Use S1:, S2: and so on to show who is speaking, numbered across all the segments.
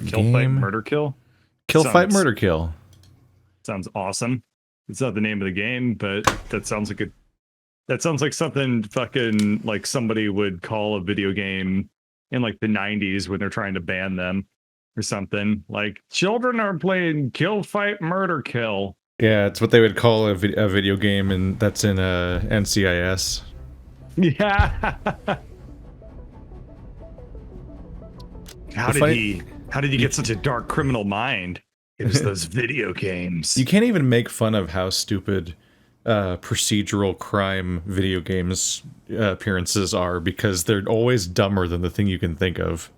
S1: Kill, fight, murder, kill.
S2: Kill, fight, murder, kill.
S1: Sounds awesome. It's not the name of the game, but that sounds like that sounds like something fucking like somebody would call a video game in like the 90s when they're trying to ban them or something. Like, children are playing kill, fight, murder, kill.
S2: Yeah, it's what they would call a video game, and that's in NCIS.
S1: Yeah. How did he get such a dark criminal mind? It was those video games.
S2: You can't even make fun of how stupid procedural crime video games appearances are, because they're always dumber than the thing you can think of.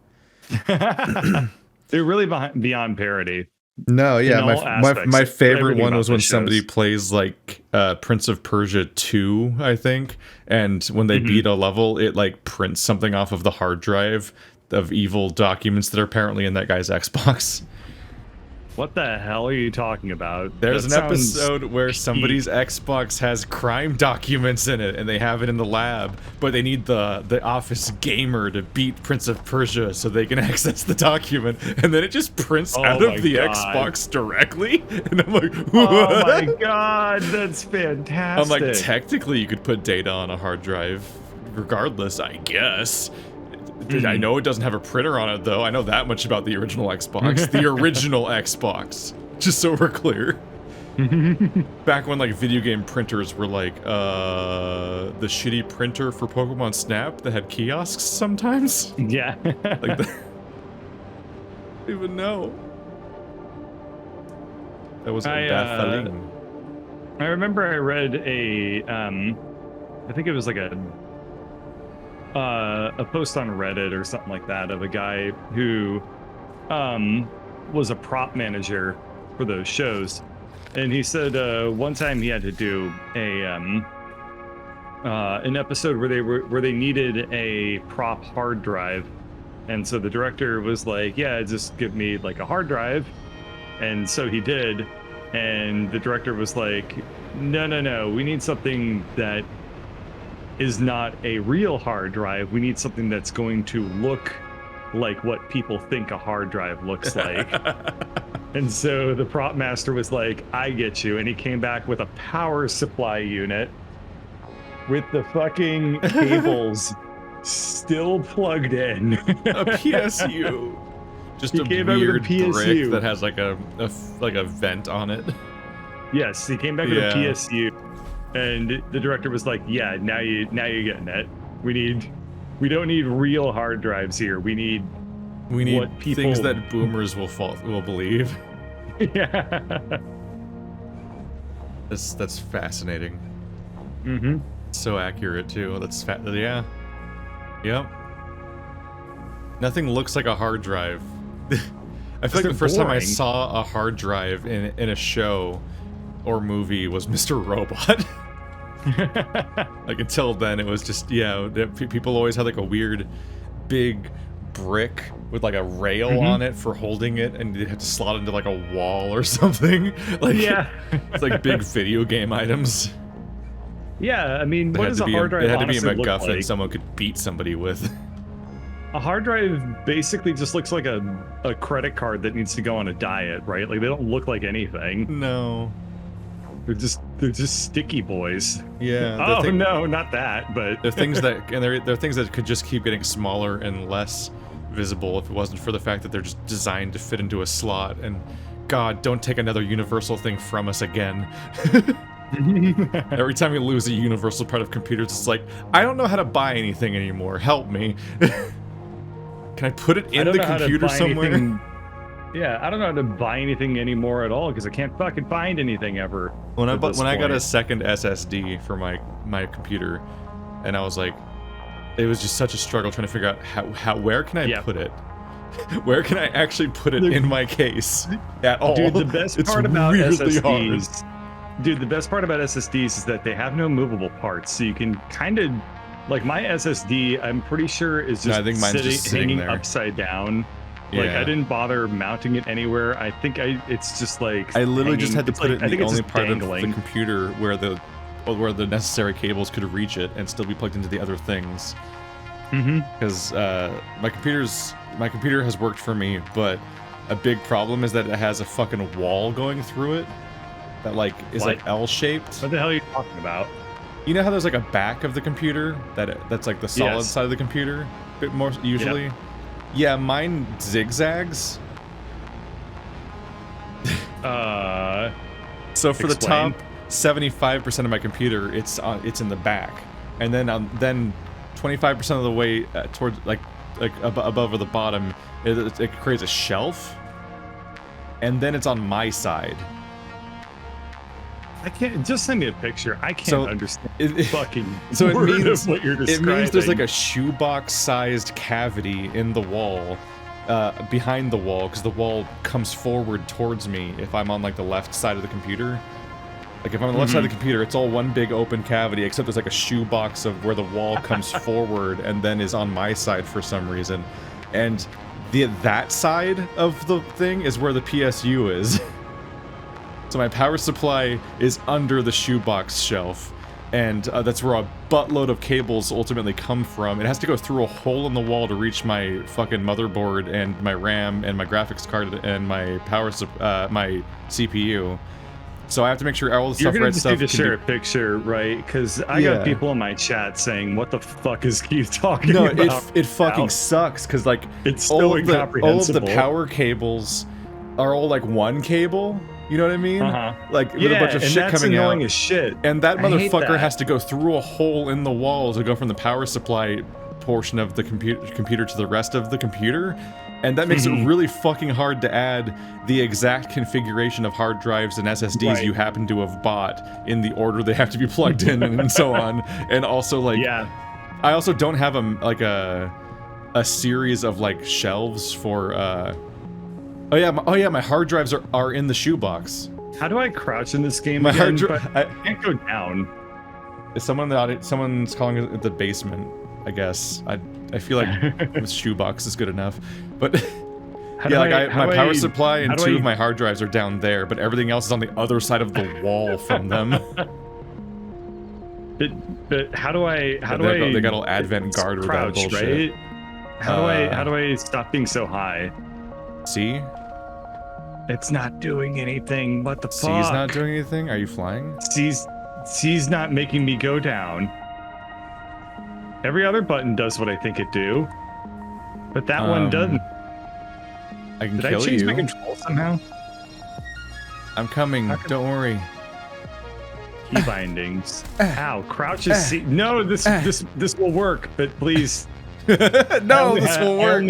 S1: They're really beyond parody.
S2: No, yeah, my favorite one was when somebody plays like Prince of Persia 2, I think, and when they beat a level, it like prints something off of the hard drive of evil documents that are apparently in that guy's Xbox.
S1: What the hell are you talking about?
S2: There's an episode where somebody's Xbox has crime documents in it, and they have it in the lab, but they need the office gamer to beat Prince of Persia so they can access the document, and then it just prints out of the Xbox directly, and I'm like, what?
S1: Oh my god, that's fantastic.
S2: I'm like, technically you could put data on a hard drive regardless, I guess. I know it doesn't have a printer on it, though. I know that much about the original Xbox. The original Xbox. Just so we're clear. Back when, like, video game printers were like, the shitty printer for Pokemon Snap that had kiosks sometimes.
S1: Yeah.
S2: Like, I don't even know. That was baffling.
S1: I remember I read I think it was like a post on Reddit or something like that of a guy who was a prop manager for those shows, and he said one time he had to do an episode where they needed a prop hard drive, and so the director was like, yeah, just give me like a hard drive, and so he did, and the director was like, no, we need something that is not a real hard drive. We need something that's going to look like what people think a hard drive looks like. And so the prop master was like, I get you. And he came back with a power supply unit with the fucking cables still plugged in.
S2: A PSU. Just a weird brick that has like a vent on it.
S1: Yes, he came back with a PSU. And the director was like, "Yeah, now you're getting it. We don't need real hard drives here. We need what people,
S2: things that boomers will believe."
S1: Yeah,
S2: that's fascinating.
S1: Mm-hmm.
S2: So accurate too. Yeah. Yep. Nothing looks like a hard drive. I feel like the first time I saw a hard drive in a show or movie was Mr. Robot. Like, until then it was just, people always had like a weird big brick with like a rail on it for holding it, and you'd have to slot into like a wall or something. Like, it's like big video game items.
S1: Yeah, I mean, what does a hard drive honestly look like? It had to be a MacGuffin
S2: someone could beat somebody with.
S1: A hard drive basically just looks like a credit card that needs to go on a diet, right? Like, they don't look like anything.
S2: No.
S1: They're just sticky boys.
S2: Yeah.
S1: Oh no, not that, but
S2: they're things that they're things that could just keep getting smaller and less visible if it wasn't for the fact that they're just designed to fit into a slot. And God, don't take another universal thing from us again. Every time we lose a universal part of computers, it's like, I don't know how to buy anything anymore. Help me. Can I put it in the computer somewhere?
S1: Yeah, I don't know how to buy anything anymore at all because I can't fucking find anything ever.
S2: When I got a second SSD for my computer, and I was like, it was just such a struggle trying to figure out where can I put it? Where can I actually put it in my case at all?
S1: Dude, the best part about SSDs, the best part about SSDs is that they have no movable parts, so you can kind of, like, my SSD, I'm pretty sure is just hanging upside down. Like, I didn't bother mounting it anywhere. I think it's just like
S2: I literally just had to put it in the only part of the computer where the necessary cables could reach it and still be plugged into the other things. Because my computer has worked for me, but a big problem is that it has a fucking wall going through it that like is like L-shaped.
S1: What the hell are you talking about?
S2: You know how there's like a back of the computer that's like the solid side of the computer, a bit more usually. Yep. Yeah, mine zigzags. So for the top 75% of my computer, it's in the back, and then 25% of the way towards like above or the bottom, it creates a shelf, and then it's on my side.
S1: I can't. Just send me a picture. I can't understand fucking
S2: so
S1: word of what you're describing.
S2: It means there's like a shoebox-sized cavity in the wall, behind the wall, because the wall comes forward towards me if I'm on like the left side of the computer. Like if I'm on the left side of the computer, it's all one big open cavity, except there's like a shoebox of where the wall comes forward and then is on my side for some reason. And that side of the thing is where the PSU is. So my power supply is under the shoebox shelf, and that's where a buttload of cables ultimately come from. It has to go through a hole in the wall to reach my fucking motherboard and my RAM and my graphics card and my my CPU. So I have to make sure all the stuff, red stuff.
S1: You're gonna just need to share a picture, right? Because I got people in my chat saying, "What the fuck is Keith talking about?"
S2: No, it fucking sucks because like
S1: it's so incomprehensible.
S2: All of the power cables are all like one cable. You know what I mean? Like with a bunch of shit coming out.
S1: As shit.
S2: And that motherfucker has to go through a hole in the wall to go from the power supply portion of the computer to the rest of the computer. And that makes it really fucking hard to add the exact configuration of hard drives and SSDs you happen to have bought in the order they have to be plugged in and so on. And also like, I also don't have a series of like shelves for oh yeah, my hard drives are in the shoebox.
S1: How do I crouch in this game? My hard drive. I can't go down.
S2: Is someone in the audience? Someone's calling it the basement. I guess. I feel like this shoebox is good enough, but my power supply and two of my hard drives are down there, but everything else is on the other side of the wall from them.
S1: But how do I?
S2: They got all Advent guard or that bullshit.
S1: Right? How do I stop being so high?
S2: See?
S1: It's not doing anything. What the fuck?
S2: C's not doing anything? Are you flying?
S1: C's not making me go down. Every other button does what I think it do, but that one doesn't.
S2: I can
S1: Did
S2: kill
S1: I change
S2: you.
S1: my control somehow?
S2: I'm coming. Don't worry.
S1: Key bindings. Ow! Crouch is C. No, this will work, but please.
S2: No, this will work.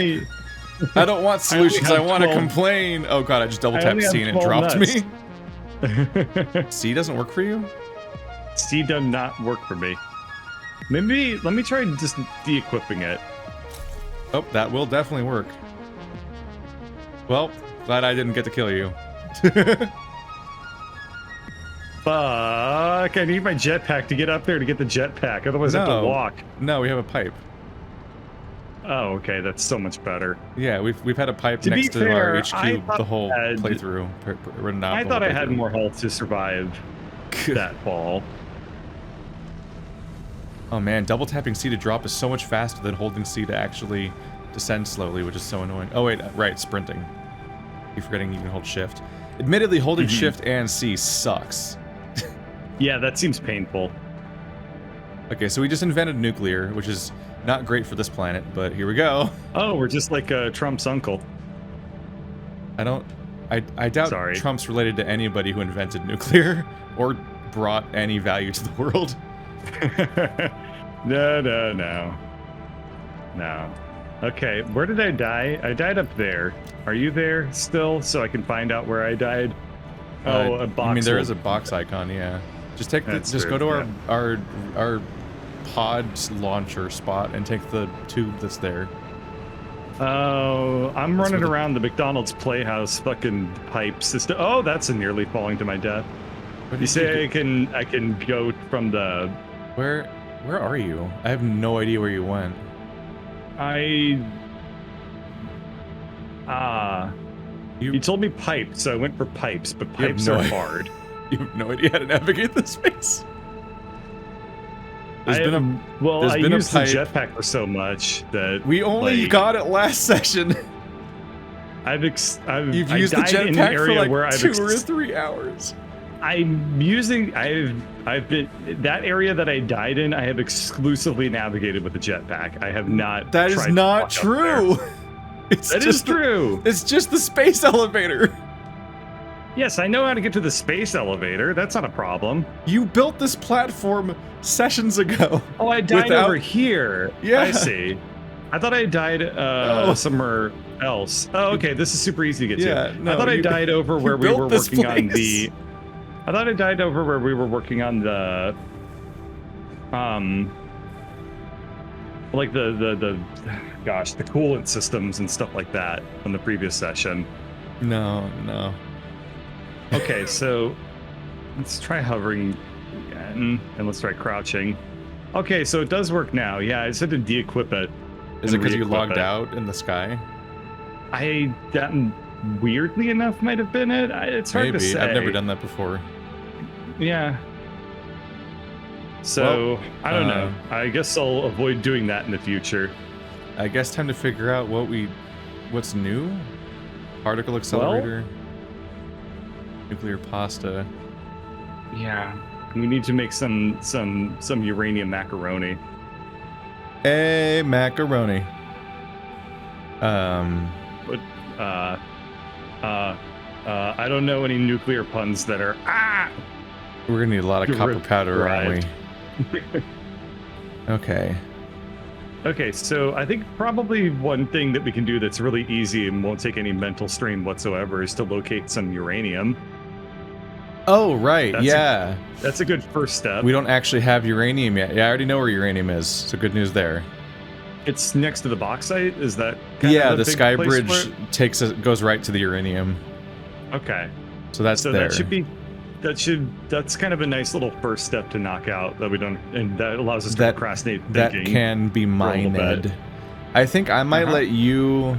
S2: I don't want solutions. I want to complain. Oh god, I just double tapped C and it dropped me. C doesn't work for you?
S1: C does not work for me. Maybe let me try just de-equipping it.
S2: Oh, that will definitely work. Well, glad I didn't get to kill you.
S1: Fuck! I need my jetpack to get up there to get the jetpack. Otherwise, I have to walk.
S2: No, we have a pipe.
S1: Oh, okay, that's so much better.
S2: Yeah, we've had a pipe next to our HQ the whole playthrough.
S1: I thought I had more health to survive that fall.
S2: Oh man, double tapping C to drop is so much faster than holding C to actually descend slowly, which is so annoying. Oh wait, right, sprinting. You're forgetting you can hold shift. Admittedly, holding shift and C sucks.
S1: Yeah, that seems painful.
S2: Okay, so we just invented nuclear, which is not great for this planet, but here we go.
S1: Oh, we're just like Trump's uncle.
S2: I doubt Trump's related to anybody who invented nuclear or brought any value to the world.
S1: No. Okay, where did I die? I died up there. Are you there still, so I can find out where I died? Oh, a box.
S2: I mean, there is a box icon, yeah. Just take go to our pod launcher spot and take the tube that's there.
S1: Oh, I'm running around the McDonald's Playhouse fucking pipe system. Oh, that's nearly falling to my death. You say I can go from the...
S2: Where are you? I have no idea where you went.
S1: You told me pipes, so I went for pipes, but pipes are hard.
S2: You have no idea how to navigate this space.
S1: I used the jetpack for so much that
S2: we only got it last session. You've used the jetpack for like 2 or 3 hours.
S1: I've been that area that I died in. I have exclusively navigated with the jetpack. I have not.
S2: That is not true.
S1: That is true.
S2: It's just the space elevator.
S1: Yes, I know how to get to the space elevator. That's not a problem.
S2: You built this platform sessions ago.
S1: Oh, I died over here.
S2: Yeah.
S1: I see. I thought I died somewhere else. Oh, okay. This is super easy to get to.
S2: No,
S1: I thought I died over where we were working on the. I thought I died over where we were working on the, like the coolant systems and stuff like that on the previous session.
S2: No.
S1: Okay, so let's try hovering again, and let's try crouching. Okay, so it does work now. Yeah, I just had to de-equip it.
S2: Is it because you logged out in the sky?
S1: That weirdly enough might have been it. It's hard to say.
S2: I've never done that before.
S1: Yeah. So, I don't know. I guess I'll avoid doing that in the future.
S2: I guess time to figure out what's new? Particle accelerator. Nuclear pasta.
S1: Yeah. We need to make some uranium macaroni.
S2: Hey, macaroni.
S1: But, I don't know any nuclear puns that are
S2: We're gonna need a lot of copper powder, aren't we? Okay.
S1: Okay, so I think probably one thing that we can do that's really easy and won't take any mental strain whatsoever is to locate some uranium.
S2: Oh, right,
S1: That's a good first step.
S2: We don't actually have uranium yet. Yeah, I already know where uranium is, so good news there.
S1: It's next to the bauxite? Is that kind
S2: of
S1: the
S2: the sky bridge goes right to the uranium.
S1: Okay.
S2: So that's there.
S1: That's kind of a nice little first step to knock out that we don't, and that allows us to procrastinate thinking.
S2: That can be mined. I think I might let you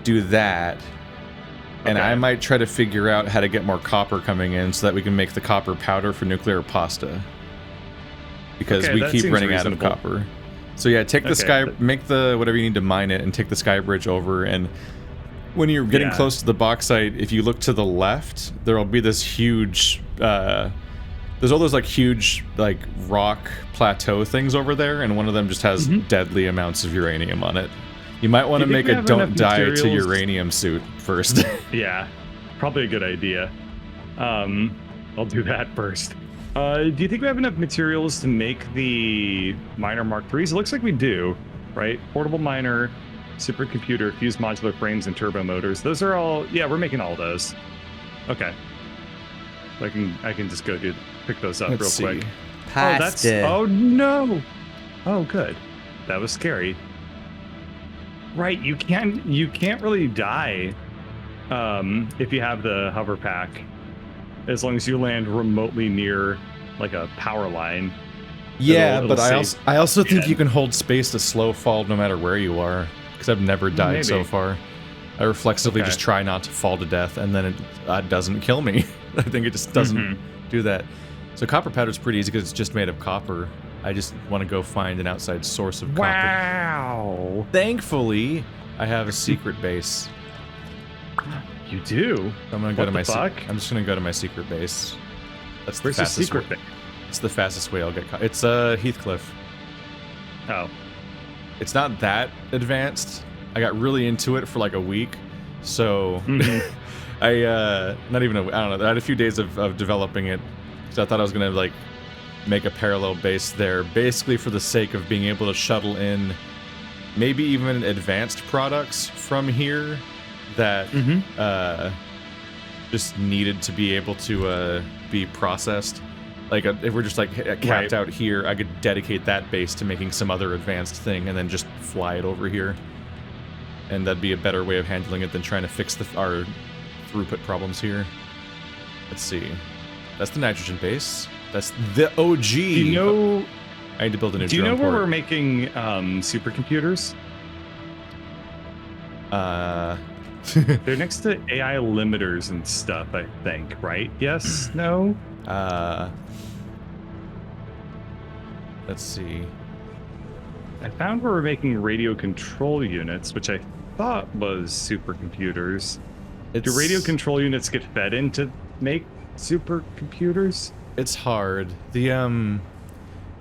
S2: do that, and I might try to figure out how to get more copper coming in so that we can make the copper powder for nuclear pasta. Because we keep running out of copper. So yeah, take the sky, make the whatever you need to mine it, and take the sky bridge over. And when you're getting close to the bauxite, if you look to the left, there'll be this huge. There's all those like huge like rock plateau things over there, and one of them just has deadly amounts of uranium on it. You might want to make a don't die to uranium suit first.
S1: Yeah, probably a good idea. I'll do that first. Do you think we have enough materials to make the miner Mark IIIs? It looks like we do, right? Portable miner, supercomputer, fused modular frames, and turbo motors. Those are all, we're making all those. Okay. I can just go pick those up real quick.
S3: Pasta.
S1: Oh no! Oh good. That was scary. Right, you can't really die if you have the hoverpack, as long as you land remotely near like a power line.
S2: Yeah, but I also think you can hold space to slow fall no matter where you are, because I've never died so far. I reflexively just try not to fall to death, and then it doesn't kill me. I think it just doesn't do that. So copper powder is pretty easy because it's just made of copper. I just want to go find an outside source of copper.
S1: Wow!
S2: Thankfully, I have a secret base.
S1: You do?
S2: So I'm gonna go to my. I'm just gonna go to my secret base. That's the fastest
S1: secret base?
S2: It's the fastest way I'll get caught. It's Heathcliff.
S1: Oh.
S2: It's not that advanced. I got really into it for like a week, so I not even I don't know. I had a few days of developing it, so I thought I was gonna like make a parallel base there, basically for the sake of being able to shuttle in maybe even advanced products from here that just needed to be able to be processed. Like if we're just like capped out here, I could dedicate that base to making some other advanced thing and then just fly it over here. And that'd be a better way of handling it than trying to fix our throughput problems here. Let's see. That's the nitrogen base. That's the OG.
S1: Do you know?
S2: I need to build a new.
S1: Do you know where we're making supercomputers? They're next to AI limiters and stuff, I think. Right? Yes? No?
S2: Let's see.
S1: I found where we're making radio control units, which I thought was supercomputers.
S2: It's,
S1: Do radio control units get fed in to make supercomputers?
S2: It's hard.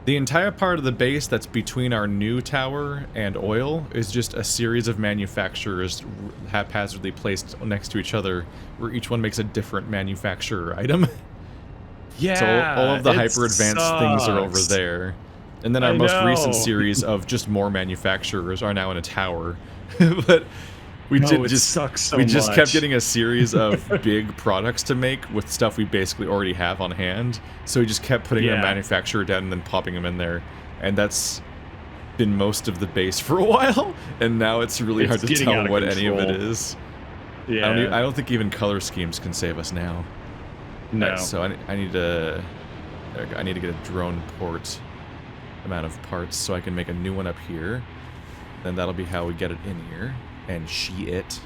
S2: The entire part of the base that's between our new tower and oil is just a series of manufacturers haphazardly placed next to each other, where each one makes a different manufacturer item.
S1: Yeah.
S2: So all of the hyper advanced things are over there. And then our most recent series of just more manufacturers are now in a tower. But we just kept getting a series of big products to make with stuff we basically already have on hand. So we just kept putting a manufacturer down and then popping them in there. And that's been most of the base for a while. And now it's really hard to tell what any of it is. Yeah. I don't think even color schemes can save us now.
S1: No.
S2: So I need to get a drone port amount of parts so I can make a new one up here. Then that'll be how we get it in here. And it.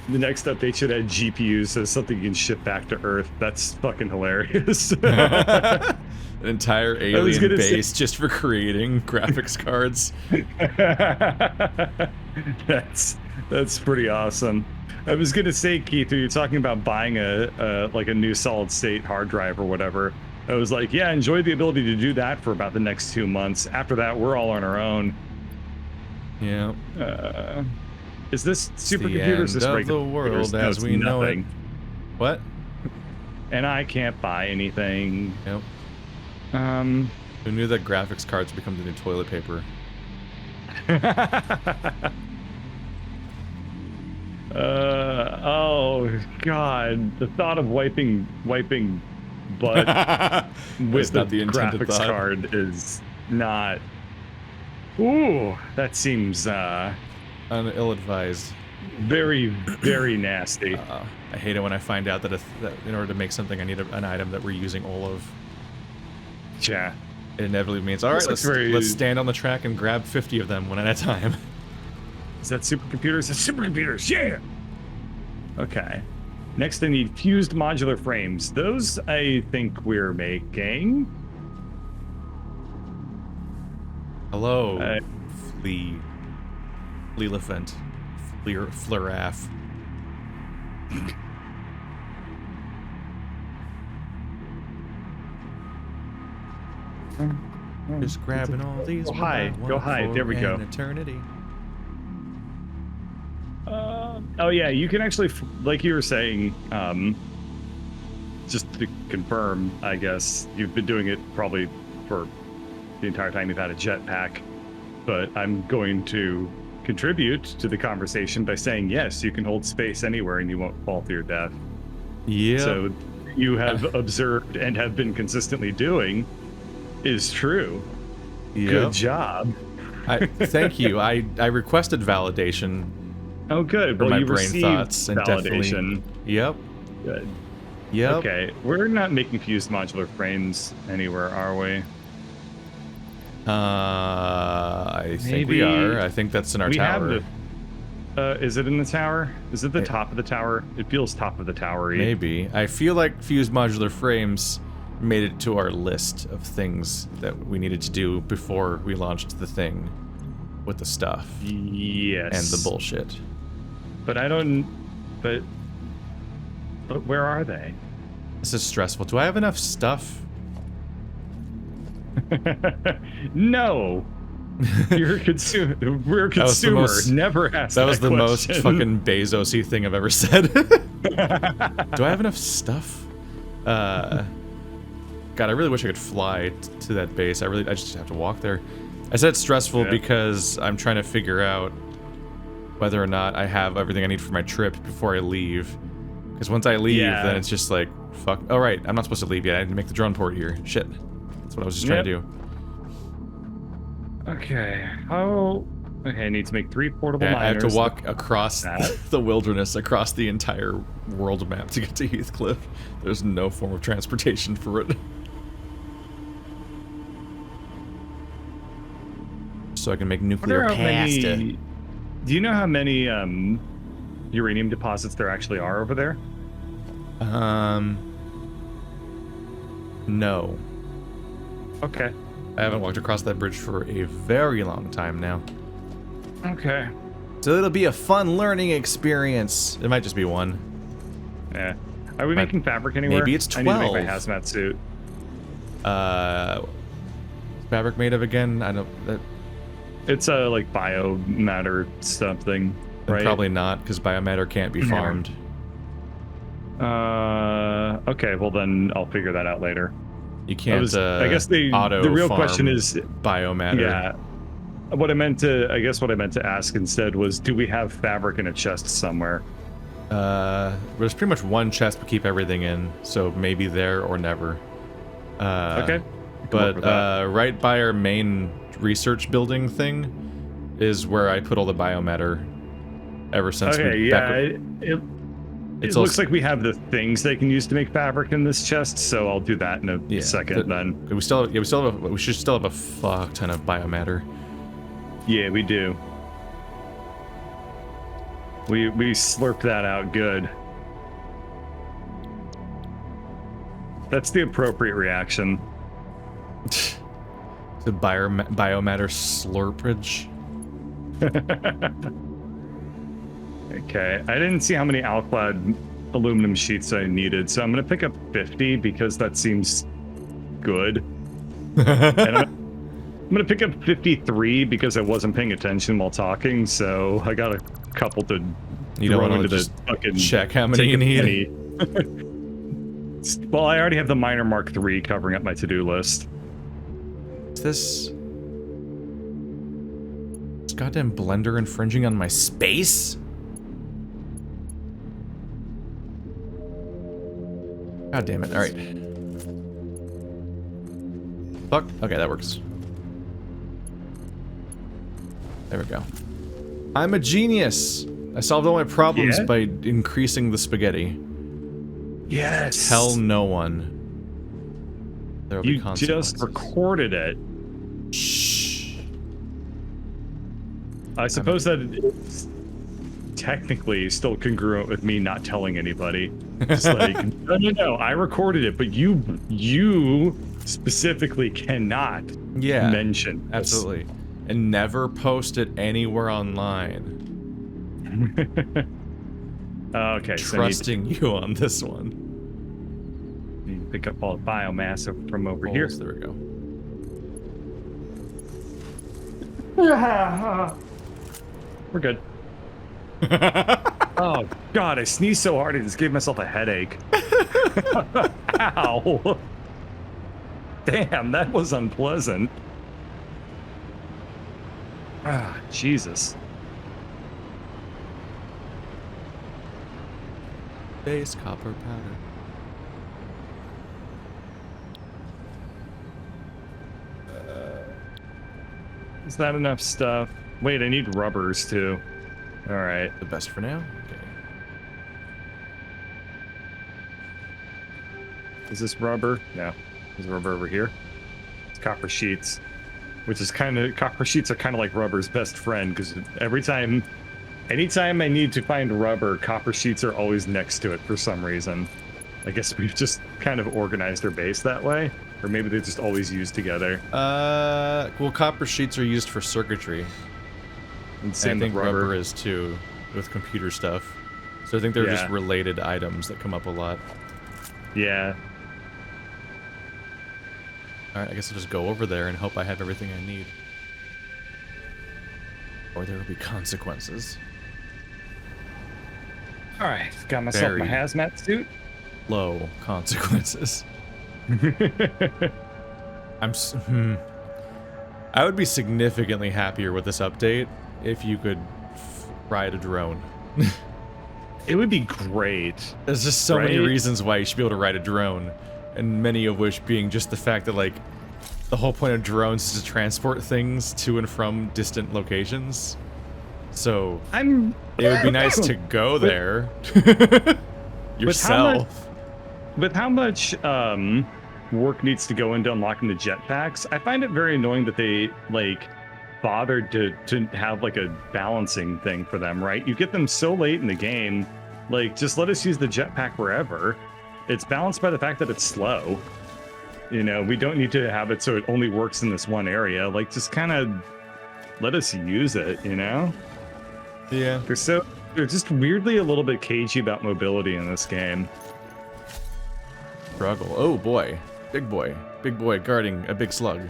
S1: The next update should add GPUs as something you can ship back to Earth. That's fucking hilarious.
S2: An entire alien base just for creating graphics cards.
S1: That's pretty awesome. I was gonna say, Keith, you're talking about buying a new solid state hard drive or whatever. I was like, yeah, enjoy the ability to do that for about the next 2 months. After that, we're all on our own.
S2: Yeah.
S1: Is this supercomputer? Is this
S2: regular? The world as we know it. What?
S1: And I can't buy anything.
S2: Yep. Who knew that graphics cards become the new toilet paper?
S1: Oh God! The thought of wiping butt with the graphics card is not. Ooh, that seems
S2: ill-advised.
S1: Very, very nasty.
S2: I hate it when I find out that in order to make something, I need an item that we're using all of.
S1: Yeah.
S2: It inevitably means, all right, let's stand on the track and grab 50 of them one at a time.
S1: Is that supercomputers? That's supercomputers, yeah! Okay. Next, I need fused modular frames. Those, I think we're making.
S2: Hello, Fleelephant. Fluraf. Just grabbing all these.
S1: Go high. There we go.
S2: Eternity.
S1: Oh yeah, you can actually, like you were saying, just to confirm, I guess you've been doing it probably for the entire time you've had a jetpack, but I'm going to contribute to the conversation by saying yes, you can hold space anywhere and you won't fall to your death.
S2: Yeah.
S1: So you have observed and have been consistently doing is true. Yep. Good job.
S2: Thank you. I requested validation.
S1: Oh, good.
S2: For my brain thoughts and validation. Yep.
S1: Good.
S2: Yep.
S1: Okay, we're not making fused modular frames anywhere, are we?
S2: I think we are. I think that's in our tower.
S1: Is it in the tower? Is it the top of the tower? It feels top of the tower-y.
S2: Maybe. I feel like fused modular frames made it to our list of things that we needed to do before we launched the thing with the stuff.
S1: Yes.
S2: And the bullshit.
S1: But but where are they?
S2: This is stressful. Do I have enough stuff?
S1: No. You're a consumer. We're a consumer. Never ask that.
S2: That was the most fucking Bezos-y thing I've ever said. Do I have enough stuff? God, I really wish I could fly to that base. I just have to walk there. I said it's stressful because I'm trying to figure out whether or not I have everything I need for my trip before I leave. Because once I leave, then it's just like, fuck. Oh, right. I'm not supposed to leave yet. I need to make the drone port here. Shit. That's what I was just trying to do.
S1: Okay. Okay, I need to make 3 portable miners.
S2: I have to walk across the wilderness, across the entire world map to get to Heathcliff. There's no form of transportation for it. So I can make nuclear pasta.
S1: Do you know how many uranium deposits there actually are over there?
S2: No.
S1: Okay.
S2: I haven't walked across that bridge for a very long time now.
S1: Okay.
S2: So it'll be a fun learning experience. It might just be one.
S1: Yeah. Are we making fabric anywhere?
S2: Maybe it's 12.
S1: I need to make my hazmat suit.
S2: Fabric made of again? I don't.
S1: It's a like biomatter something, right?
S2: Probably not, because biomatter can't be farmed.
S1: Okay. Well, then I'll figure that out later.
S2: You can't.
S1: I guess the real question is
S2: biomatter.
S1: Yeah. What I meant to ask instead was, do we have fabric in a chest somewhere?
S2: There's pretty much one chest to keep everything in, so maybe there or never.
S1: Okay.
S2: But right by our main research building thing is where I put all the biomatter ever since.
S1: Okay, yeah. It looks like we have the things they can use to make fabric in this chest, so I'll do that in a second. Then
S2: we should still have a fuck ton of biomatter.
S1: Yeah, we do. We slurped that out good. That's the appropriate reaction.
S2: The biomatter slurpage.
S1: Okay, I didn't see how many Alclad aluminum sheets I needed, so I'm gonna pick up 50 because that seems good. And I'm gonna pick up 53 because I wasn't paying attention while talking, so I got a couple to throw into the fucking
S2: check how many you need.
S1: Well, I already have the minor Mark III covering up my to-do list.
S2: This goddamn blender infringing on my space? God damn it. Alright. Fuck. Okay, that works. There we go. I'm a genius! I solved all my problems by increasing the spaghetti.
S1: Yes!
S2: Tell no one. There'll be consequences.
S1: You just recorded it.
S2: Shh.
S1: I suppose that it's technically still congruent with me not telling anybody. It's like, no, I recorded it, but you specifically cannot mention this.
S2: Absolutely. And never post it anywhere online.
S1: Okay,
S2: trusting you on this one.
S1: You pick up all the biomass from over here.
S2: There we go.
S1: We're good. Oh God, I sneezed so hard I just gave myself a headache. Ow! Damn, that was unpleasant. Ah, Jesus.
S2: Base copper powder.
S1: Is that enough stuff? Wait, I need rubbers too. All right.
S2: The best for now? Okay.
S1: Is this rubber? No. There's rubber over here. It's copper sheets. Which is copper sheets are kind of like rubber's best friend, because anytime I need to find rubber, copper sheets are always next to it for some reason. I guess we've just kind of organized our base that way. Or maybe they're just always used together.
S2: Well, copper sheets are used for circuitry.
S1: And same
S2: I think
S1: with
S2: rubber is too, with computer stuff. So I think they're just related items that come up a lot.
S1: Yeah.
S2: Alright, I guess I'll just go over there and hope I have everything I need. Or there will be consequences.
S1: Alright, got myself my hazmat suit.
S2: Low consequences. I would be significantly happier with this update if you could ride a drone.
S1: It would be great.
S2: There's just so many reasons why you should be able to ride a drone, and many of which being just the fact that, like, the whole point of drones is to transport things to and from distant locations. So it would be nice to go there yourself.
S1: With how much work needs to go into unlocking the jetpacks, I find it very annoying that they bothered to have like a balancing thing for them, right? You get them so late in the game, like just let us use the jetpack wherever. It's balanced by the fact that it's slow. You know, we don't need to have it so it only works in this one area. Like just kind of let us use it, you know?
S2: Yeah.
S1: They're just weirdly a little bit cagey about mobility in this game.
S2: Struggle. Oh boy. Big boy guarding a big slug.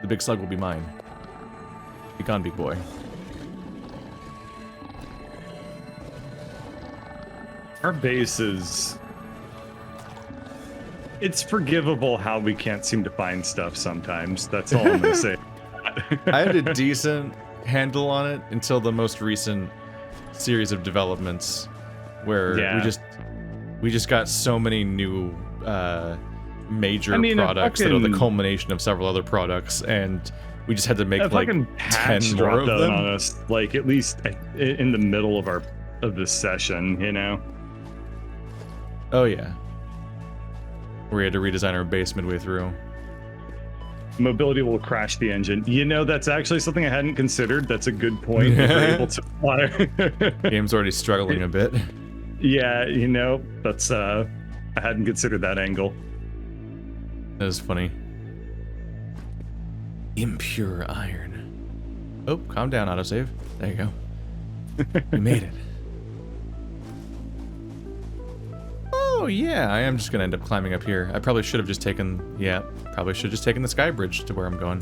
S2: The big slug will be mine. Be gone, big boy.
S1: Our base is... It's forgivable how we can't seem to find stuff sometimes. That's all I'm gonna say.
S2: I had a decent handle on it until the most recent series of developments where we just got so many new major products that are the culmination of several other products, and we just had to make like 10 more of them
S1: on us, like at least in the middle of this session, you know.
S2: Oh yeah, we had to redesign our base midway through.
S1: Mobility will crash the engine. You know, that's actually something I hadn't considered. That's a good point. If we're able to fly.
S2: Game's already struggling a bit.
S1: Yeah, you know, that's I hadn't considered that angle.
S2: That was funny. Impure iron. Oh, calm down, autosave. There you go. We made it. Oh yeah, I am just gonna end up climbing up here. I probably should have just taken, probably should have just taken the sky bridge to where I'm going.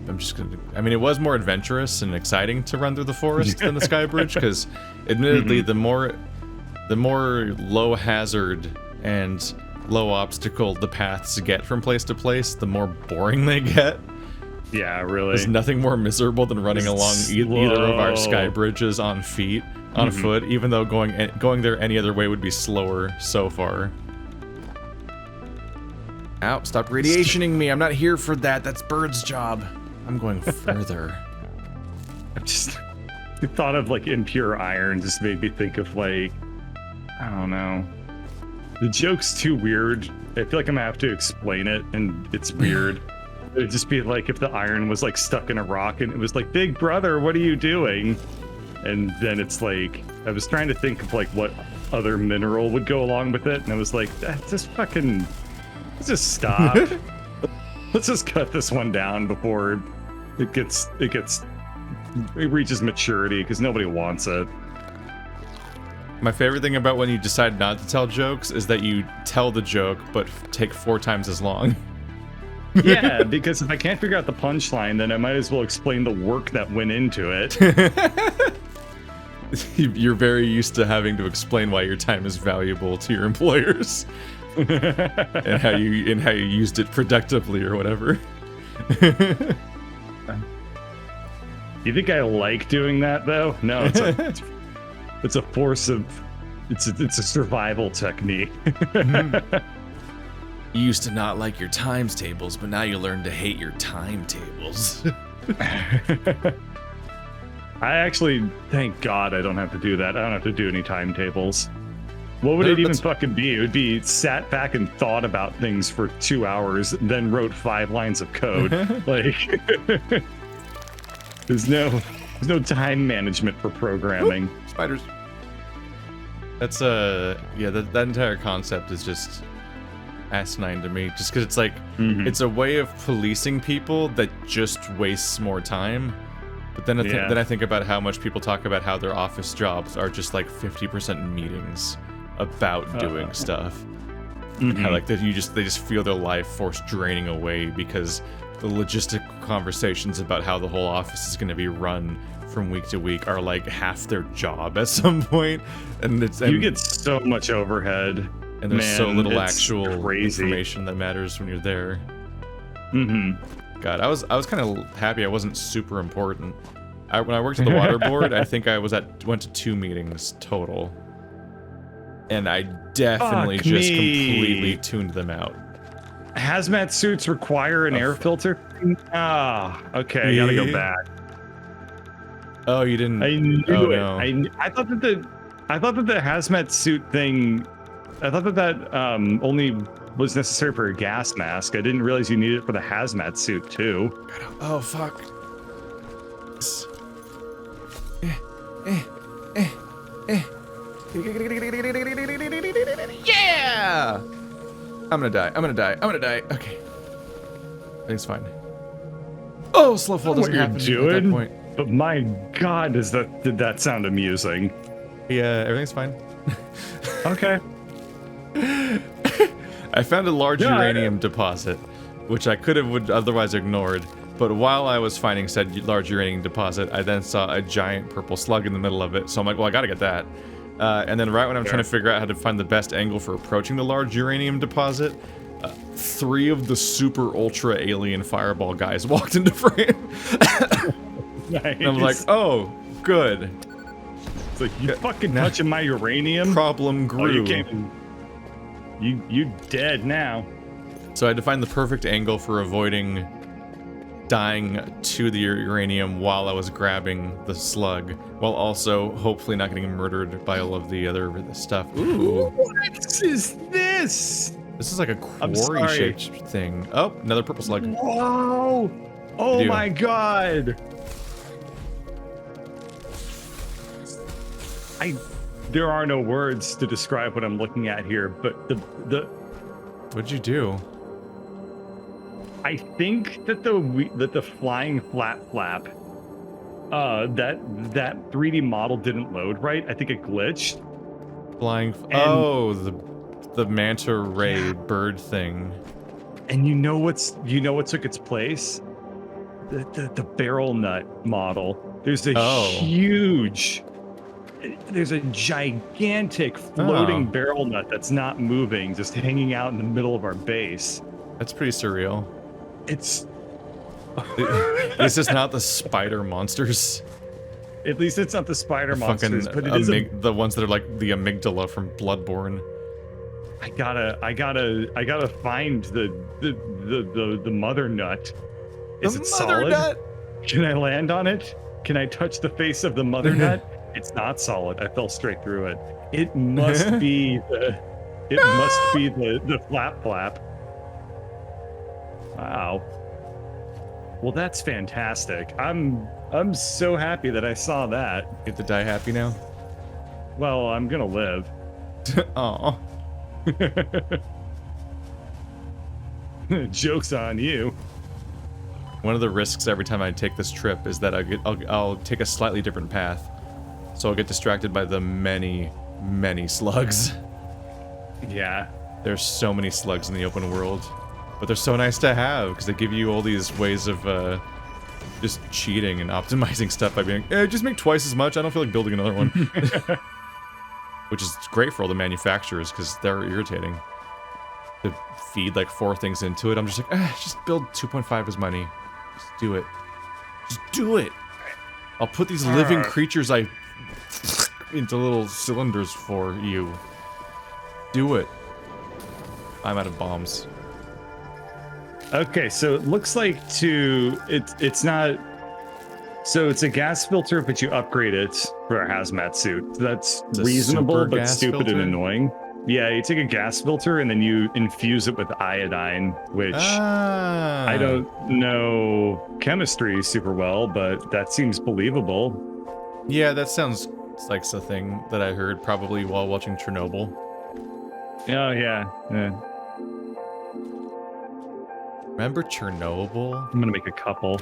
S2: I'm just gonna, I mean, it was more adventurous and exciting to run through the forest than the sky bridge, because admittedly, the more low hazard and low obstacle the paths get from place to place, the more boring they get.
S1: Yeah, really.
S2: There's nothing more miserable than running along either of our sky bridges on feet. On foot, even though going there any other way would be slower so far. Ow, stop radiationing me. I'm not here for that. That's Bird's job. I'm going further.
S1: The thought of like impure iron just made me think of like, I don't know. The joke's too weird. I feel like I'm gonna have to explain it, and it's weird. It'd just be like if the iron was like stuck in a rock and it was like, Big Brother, what are you doing? And then it's like, I was trying to think of like what other mineral would go along with it, and I was like, let's just stop. Let's just cut this one down before it reaches maturity, because nobody wants it.
S2: My favorite thing about when you decide not to tell jokes is that you tell the joke, but take 4 times as long.
S1: Yeah, because if I can't figure out the punchline, then I might as well explain the work that went into it.
S2: You're very used to having to explain why your time is valuable to your employers, and how you used it productively or whatever.
S1: You think I like doing that though? No, it's a force of, it's a survival technique.
S2: You used to not like your times tables, but now you learn to hate your timetables.
S1: I actually, thank God I don't have to do that. I don't have to do any timetables. What would it even fucking be? It would be sat back and thought about things for 2 hours, then wrote 5 lines of code. Like, there's no time management for programming.
S2: Oop, spiders. That's that entire concept is just asinine to me, just because it's like it's a way of policing people that just wastes more time. But then I think about how much people talk about how their office jobs are just like 50% meetings about doing stuff. How like that they just feel their life force draining away because the logistical conversations about how the whole office is going to be run from week to week are like half their job at some point, and you
S1: get so much overhead.
S2: And there's so little actual information that matters when you're there. God, I was kind of happy I wasn't super important. When I worked at the water board, I think I went to 2 meetings total, and I definitely completely tuned them out.
S1: Hazmat suits require an air filter? Okay, I gotta go back.
S2: Oh, you didn't?
S1: I knew it.
S2: No.
S1: I thought that the hazmat suit thing. I thought that only was necessary for a gas mask. I didn't realize you needed it for the hazmat suit too.
S2: Oh fuck! Yeah! I'm gonna die. Okay. I think it's fine. Oh, slow fall
S1: What
S2: doesn't
S1: you're
S2: happen at that
S1: doing,
S2: point.
S1: but my God, did that sound amusing?
S2: Yeah, everything's fine.
S1: Okay.
S2: I found a large uranium deposit, which I would otherwise ignored. But while I was finding said large uranium deposit, I then saw a giant purple slug in the middle of it. So I'm like, well, I gotta get that. And then right when I'm trying to figure out how to find the best angle for approaching the large uranium deposit, 3 of the super ultra alien fireball guys walked into frame.
S1: Nice.
S2: And I'm like, oh, good.
S1: It's like, you fucking touching my uranium?
S2: Problem grew.
S1: Oh, you can't. You dead now.
S2: So I had to find the perfect angle for avoiding dying to the uranium while I was grabbing the slug, while also hopefully not getting murdered by all of the other stuff. Ooh.
S1: What is this?
S2: This is like a quarry-shaped thing. Oh, another purple slug.
S1: Whoa! Oh my God! There are no words to describe what I'm looking at here, but the
S2: What'd you do?
S1: I think that the flying flap that 3D model didn't load right. I think it glitched.
S2: Flying. Oh, the manta ray bird thing.
S1: And you know what took its place? The barrel nut model. There's a gigantic floating barrel nut that's not moving, just hanging out in the middle of our base.
S2: That's pretty surreal.
S1: It's
S2: This is not the spider monsters.
S1: At least it's not the spider monsters, but it is
S2: the ones that are like the amygdala from Bloodborne.
S1: I gotta find the mother nut. Is it solid? Nut? Can I land on it? Can I touch the face of the mother nut? It's not solid. I fell straight through it. It must be the flap. Wow. Well, that's fantastic. I'm so happy that I saw that.
S2: You have to die happy now?
S1: Well, I'm gonna live.
S2: Aw.
S1: Joke's on you.
S2: One of the risks every time I take this trip is that I'll take a slightly different path. So I'll get distracted by the many, many slugs.
S1: Yeah.
S2: There's so many slugs in the open world. But they're so nice to have, because they give you all these ways of just cheating and optimizing stuff by being, just make twice as much, I don't feel like building another one. Which is great for all the manufacturers, because they're irritating. To feed like 4 things into it, I'm just like, just build 2.5 as money. Just do it. Just do it! I'll put these living creatures into little cylinders for you. Do it. I'm out of bombs.
S1: Okay, so it looks like it's not. So it's a gas filter, but you upgrade it for a hazmat suit. So that's reasonable, but stupid and annoying. Yeah, you take a gas filter and then you infuse it with iodine, which I don't know chemistry super well, but that seems believable.
S2: Yeah, that sounds like a thing that I heard probably while watching Chernobyl.
S1: Oh, yeah.
S2: Remember Chernobyl?
S1: I'm gonna make a couple.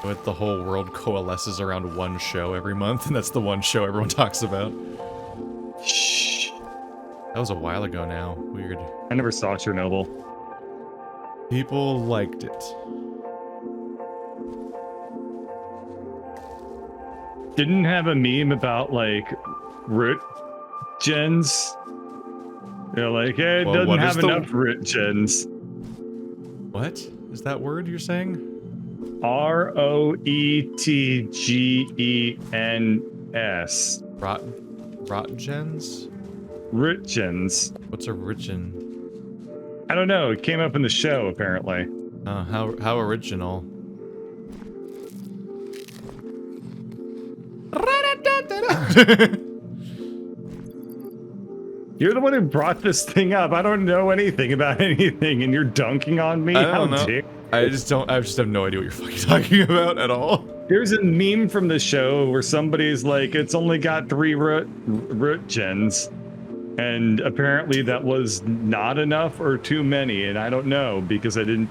S2: With the whole world coalesces around one show every month, and that's the one show everyone talks about.
S1: Shh.
S2: That was a while ago now. Weird.
S1: I never saw Chernobyl.
S2: People liked it.
S1: Didn't have a meme about, like, root gens? They're like, hey, it doesn't have enough root gens.
S2: What is that word you're saying?
S1: ROETGENS.
S2: Rotgens?
S1: Rootgens.
S2: What's a rootgen?
S1: I don't know. It came up in the show, apparently.
S2: How original.
S1: You're the one who brought this thing up. I don't know anything about anything, and you're dunking on me?
S2: I don't know. I just have no idea what you're fucking talking about at all.
S1: There's a meme from the show where somebody's like, it's only got 3 root gens. And apparently that was not enough or too many, and I don't know, because I didn't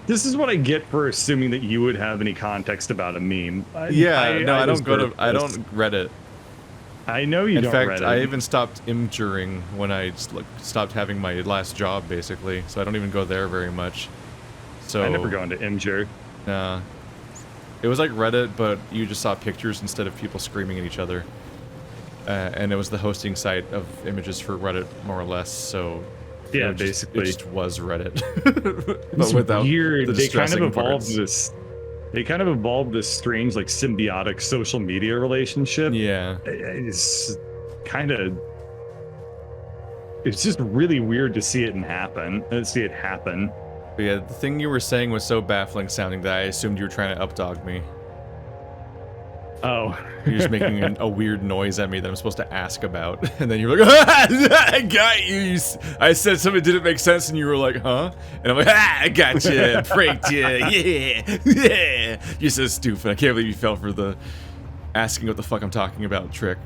S1: This is what I get for assuming that you would have any context about a meme.
S2: I don't Reddit.
S1: I know you don't Reddit.
S2: In fact, I even stopped imguring when I stopped having my last job, basically. So I don't even go there very much. So
S1: I never go into imgur.
S2: Nah. It was like Reddit, but you just saw pictures instead of people screaming at each other. And it was the hosting site of images for Reddit, more or less, so...
S1: Yeah, basically.
S2: It just was Reddit.
S1: But without weird.
S2: They kind of evolved
S1: this strange, like, symbiotic social media relationship.
S2: Yeah.
S1: It's kind of... It's just really weird to see it happen.
S2: But yeah, the thing you were saying was so baffling sounding that I assumed you were trying to updog me.
S1: Oh.
S2: You're just making a weird noise at me that I'm supposed to ask about. And then you're like, I got you. I said something didn't make sense and you were like, huh? And I'm like, I got you. Pranked you. Yeah. Yeah. You're so stupid. I can't believe you fell for the asking what the fuck I'm talking about trick.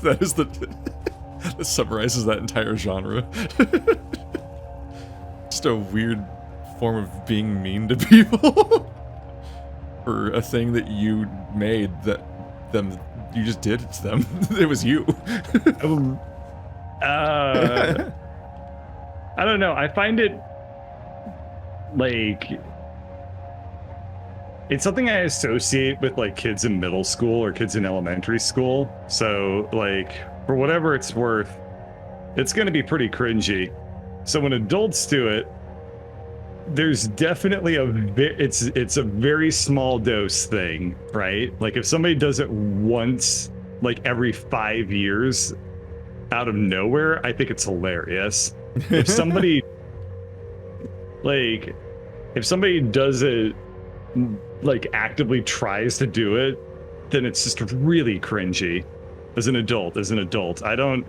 S2: That is that summarizes that entire genre. Just a weird form of being mean to people. For a thing that you made that you just did it to them. It was you.
S1: I don't know. I find it like it's something I associate with like kids in middle school or kids in elementary school. So like for whatever it's worth, it's going to be pretty cringy. So when adults do it, there's definitely it's a very small dose thing, right? Like if somebody does it once, like every 5 years out of nowhere, I think it's hilarious. If somebody does it, like actively tries to do it, then it's just really cringy. As an adult, I don't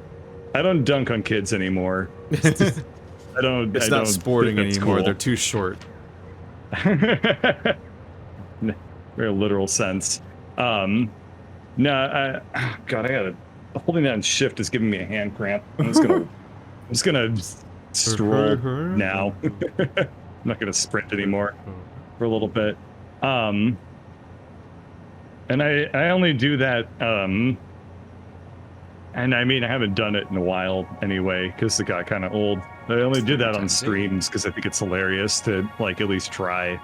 S1: dunk on kids anymore.
S2: It's not sporting anymore. Cool. They're too short.
S1: Very literal sense. God, holding down shift is giving me a hand cramp. I'm just gonna stroll now. I'm not gonna sprint anymore for a little bit. And I only do that. And I mean, I haven't done it in a while anyway, because it got kind of old. I only do that on streams because I think it's hilarious to like at least try.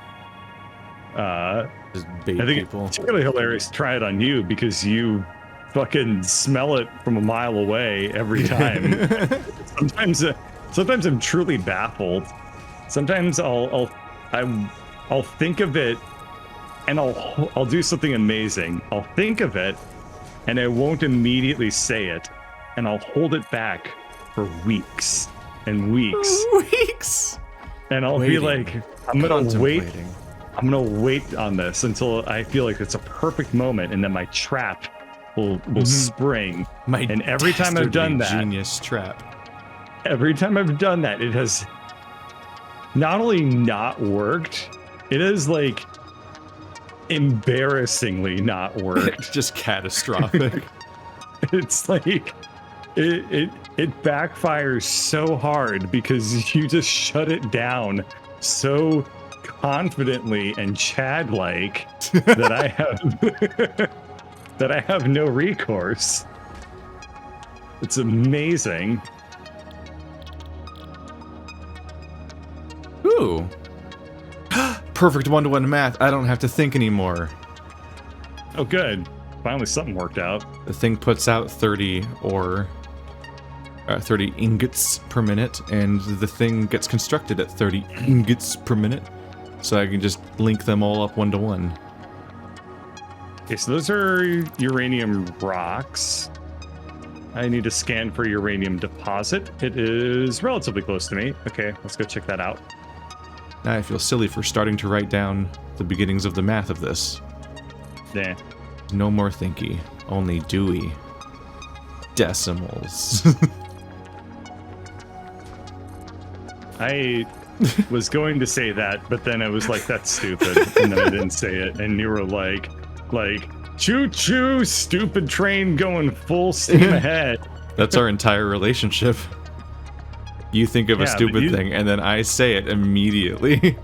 S2: Just bait
S1: I think
S2: people.
S1: It's really hilarious to try it on you because you fucking smell it from a mile away every time. Sometimes I'm truly baffled. Sometimes I'll think of it and I'll do something amazing. I'll think of it and I won't immediately say it, and I'll hold it back for weeks and weeks. And I'll be like, I'm gonna wait on this until I feel like it's a perfect moment, and then my trap will spring. And every time I've done that,
S2: genius trap.
S1: Every time I've done that, it has not only not worked, it has like embarrassingly not worked.
S2: Just catastrophic.
S1: It's like it backfires so hard because you just shut it down so confidently and Chad-like that I have no recourse. It's amazing.
S2: Ooh. Perfect one-to-one math. I don't have to think anymore.
S1: Oh, good. Finally, something worked out.
S2: The thing puts out 30 ingots per minute, and the thing gets constructed at 30 ingots per minute. So I can just link them all up one-to-one.
S1: Okay, so those are uranium rocks. I need to scan for uranium deposit. It is relatively close to me. Okay, let's go check that out.
S2: Now I feel silly for starting to write down the beginnings of the math of this.
S1: Nah.
S2: No more thinky, only Dewey. Decimals.
S1: I was going to say that, but then I was like, that's stupid. And then I didn't say it. And you were like, choo-choo, stupid train going full steam ahead.
S2: That's our entire relationship. You think of a stupid thing, and then I say it immediately.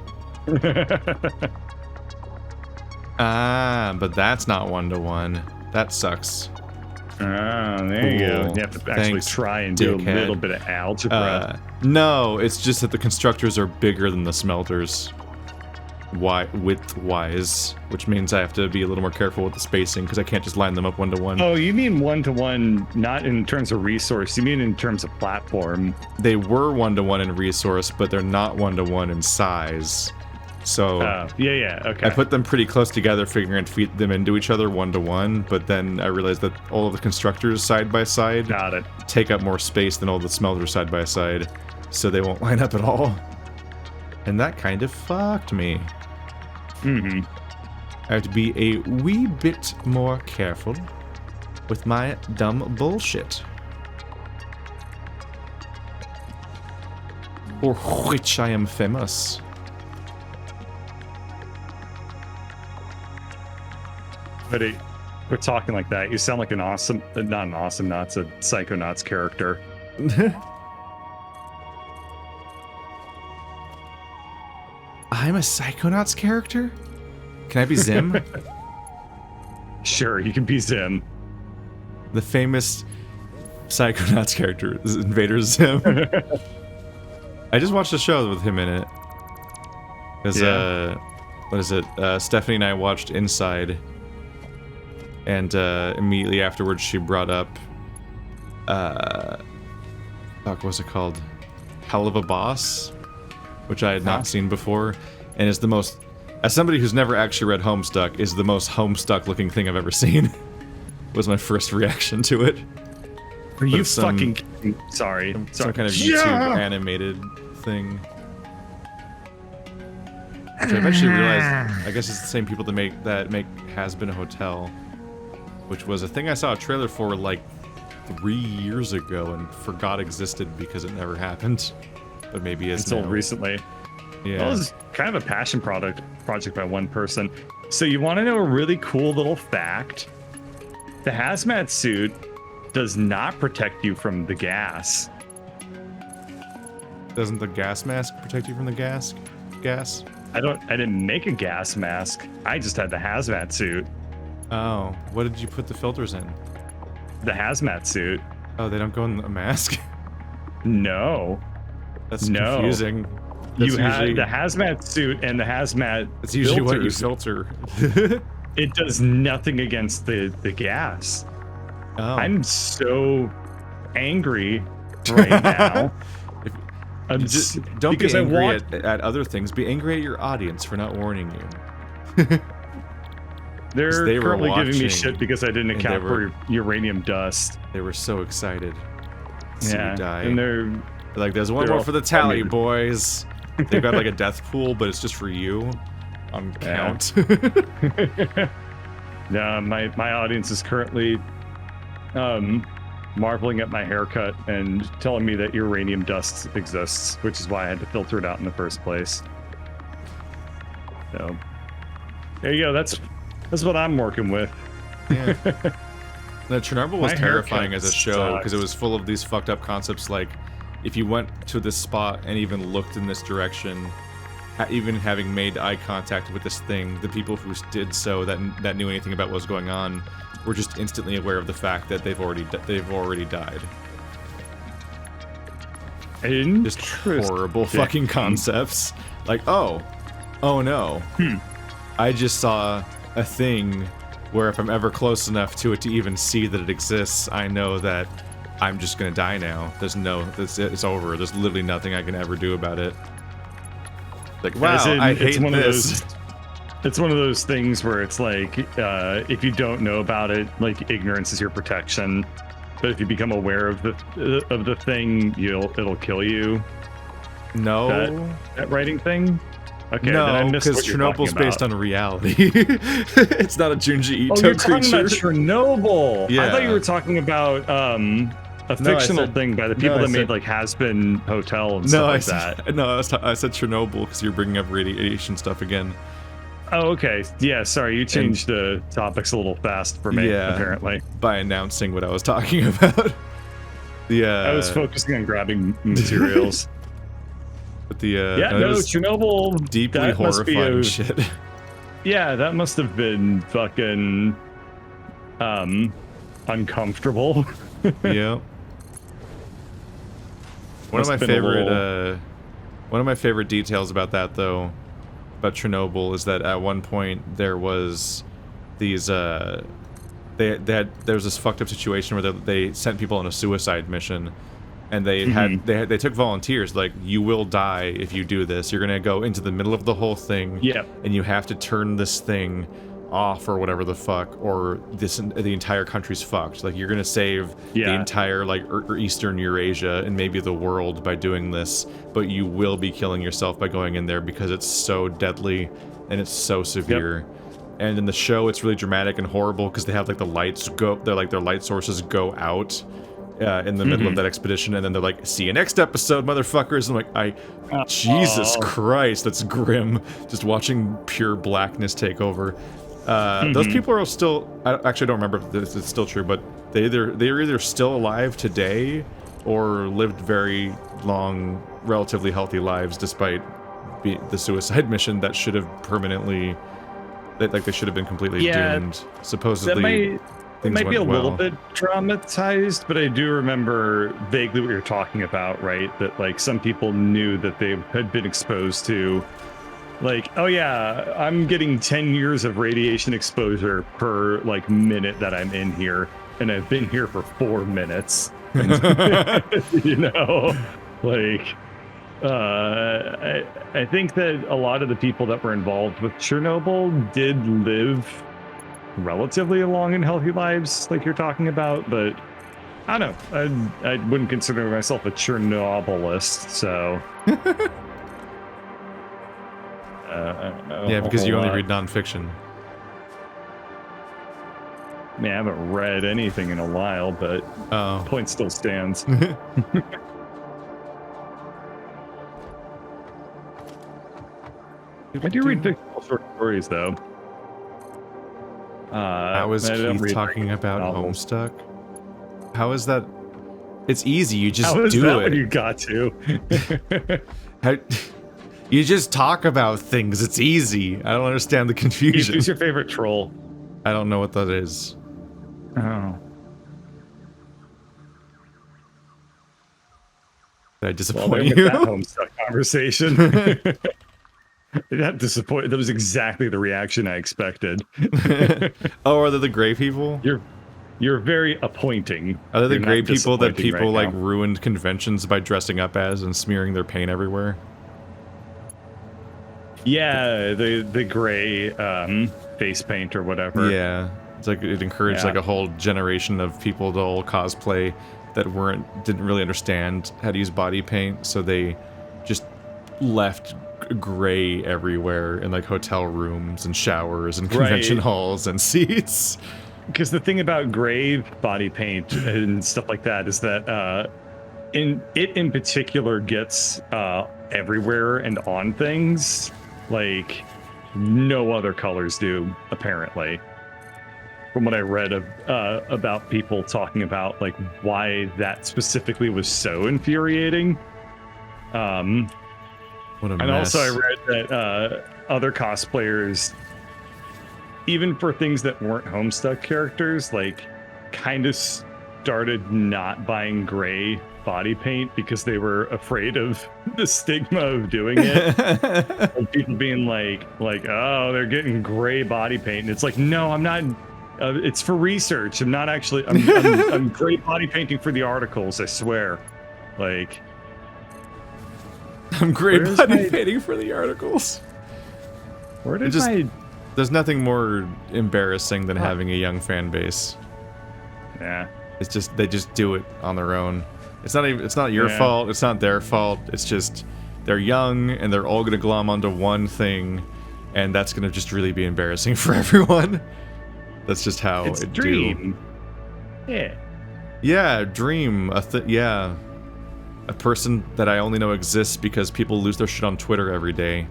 S2: But that's not one-to-one. That sucks.
S1: There you go. You have to actually try and do a little bit of algebra.
S2: No, it's just that the constructors are bigger than the smelters. Width-wise, which means I have to be a little more careful with the spacing because I can't just line them up one-to-one.
S1: Oh, you mean one-to-one, not in terms of resource. You mean in terms of platform.
S2: They were one-to-one in resource, but they're not one-to-one in size. So
S1: okay.
S2: I put them pretty close together, figuring to feed them into each other one-to-one, but then I realized that all of the constructors side by side take up more space than all the smelters side by side, so they won't line up at all. And that kind of fucked me. I have to be a wee bit more careful with my dumb bullshit. For which I am famous.
S1: But we're talking like that. You sound like not an awesome Knots, a Psychonauts character.
S2: I'm a Psychonauts character? Can I be Zim?
S1: Sure, you can be Zim.
S2: The famous Psychonauts character is Invader Zim. I just watched a show with him in it. Because, what is it? Stephanie and I watched Inside. And immediately afterwards she brought up, what was it called? Hell of a Boss? Which I had not seen before, and is the most, as somebody who's never actually read Homestuck, is the most Homestuck looking thing I've ever seen. Was my first reaction to it.
S1: Are you fucking sorry.
S2: Some kind of YouTube animated thing. Which I eventually realized, I guess it's the same people that make Has Been a Hotel. Which was a thing I saw a trailer for like 3 years ago and forgot existed because it never happened. But maybe it's
S1: until recently. Yeah. Well, it was kind of a passion project by one person. So you want to know a really cool little fact? The hazmat suit does not protect you from the gas.
S2: Doesn't the gas mask protect you from the gas?
S1: I didn't make a gas mask. I just had the hazmat suit.
S2: Oh, what did you put the filters in?
S1: The hazmat suit.
S2: Oh, they don't go in a mask?
S1: No.
S2: That's confusing.
S1: You had the hazmat suit and the hazmat
S2: That's usually what you filter.
S1: It does nothing against the gas. Oh. I'm so angry right now.
S2: Don't be angry at other things. Be angry at your audience for not warning you.
S1: They're currently giving me shit because I didn't account for uranium dust.
S2: They were so excited to see you die.
S1: And they're
S2: like, there's one more for the tally, boys. They've got like a death pool, but it's just for you on count.
S1: Yeah, my audience is currently marveling at my haircut and telling me that uranium dust exists, which is why I had to filter it out in the first place. So there you go. That's what I'm working with.
S2: Yeah. The Chernobyl was terrifying as a show because it was full of these fucked up concepts like, if you went to this spot and even looked in this direction, even having made eye contact with this thing, the people who did so that knew anything about what was going on were just instantly aware of the fact that they've already died. Just horrible fucking concepts. Like, oh no. I just saw a thing where if I'm ever close enough to it to even see that it exists, I know that I'm just gonna die now. It's over. There's literally nothing I can ever do about it. Like, wow, I hate this.
S1: It's one of those things where it's like, if you don't know about it, like, ignorance is your protection. But if you become aware of the thing, it'll kill you.
S2: No.
S1: That writing thing? Okay,
S2: no, because Chernobyl's based on reality. It's not a Junji Ito creature.
S1: You're talking about Chernobyl.
S2: Yeah.
S1: I thought you were talking about a fictional thing by the people that made like Has Been Hotel and stuff like that.
S2: No, I said Chernobyl because you're bringing up radiation stuff again.
S1: Oh, okay. Yeah, sorry, you changed the topics a little fast for me, apparently.
S2: By announcing what I was talking about.
S1: I was focusing on grabbing materials.
S2: But no,
S1: Chernobyl.
S2: Deeply horrifying shit.
S1: Yeah, that must have been fucking uncomfortable.
S2: Yeah. One of my favorite details about that, though, about Chernobyl, is that at one point there was these there was this fucked up situation where they sent people on a suicide mission, and they took volunteers, like, you will die if you do this. You're gonna go into the middle of the whole thing, and you have to turn this thing off or whatever the fuck, or the entire country's fucked. Like, you're gonna save the entire, like, Eastern Eurasia and maybe the world by doing this, but you will be killing yourself by going in there because it's so deadly and it's so severe. And in the show, it's really dramatic and horrible because they have, like, the lights go, their light sources go out in the middle of that expedition, and then they're like, see you next episode, motherfuckers. I'm like, Jesus Christ, that's grim. Just watching pure blackness take over. Those people are still, I actually don't remember if it's still true, but they're either still alive today or lived very long, relatively healthy lives despite the suicide mission that should have permanently, they should have been completely doomed. Supposedly,
S1: it might be a little bit traumatized, but I do remember vaguely what you're talking about, right? That, like, some people knew that they had been exposed to, like, oh yeah, I'm getting 10 years of radiation exposure per, like, minute that I'm in here, and I've been here for 4 minutes. You know, like, I think that a lot of the people that were involved with Chernobyl did live relatively long and healthy lives, like you're talking about, but I don't know. I wouldn't consider myself a Chernobylist, so. I don't know.
S2: Yeah, because you only read nonfiction.
S1: I mean, I haven't read anything in a while, but the point still stands. I do read fictional short stories, though.
S2: How is Keith talking about Homestuck? How is that? It's easy. You just do
S1: that
S2: it.
S1: What you got to?
S2: You just talk about things. It's easy. I don't understand the confusion.
S1: Who's your favorite troll?
S2: I don't know what that is.
S1: Oh.
S2: Did I disappoint you?
S1: That Homestuck conversation. That disappointed. That was exactly the reaction I expected.
S2: Oh, are they the gray people?
S1: You're very appointing.
S2: Are they the gray people that people like ruined conventions by dressing up as and smearing their paint everywhere?
S1: Yeah, the gray face paint or whatever.
S2: Yeah, it's like it encouraged like a whole generation of people to all cosplay that didn't really understand how to use body paint, so they just left gray everywhere in like hotel rooms and showers and convention halls and seats.
S1: Because the thing about gray body paint and stuff like that is that in particular gets everywhere and on things like no other colors do, apparently. From what I read about people talking about like why that specifically was so infuriating.
S2: What a mess.
S1: And also I read that other cosplayers, even for things that weren't Homestuck characters, like kind of started not buying gray body paint because they were afraid of the stigma of doing it. And people being like, oh, they're getting gray body paint. And it's like, no, I'm not. It's for research. I'm not actually. I'm gray body painting for the articles. I swear. Like,
S2: I'm gray body painting for the articles.
S1: Where did
S2: There's nothing more embarrassing than having a young fan base.
S1: Yeah.
S2: It's just they just do it on their own. It's not your fault, it's not their fault. It's just they're young and they're all gonna glom onto one thing, and that's gonna just really be embarrassing for everyone. That's just how
S1: it's
S2: it
S1: Dream.
S2: do.
S1: Yeah.
S2: Yeah, Dream. A person that I only know exists because people lose their shit on Twitter every day.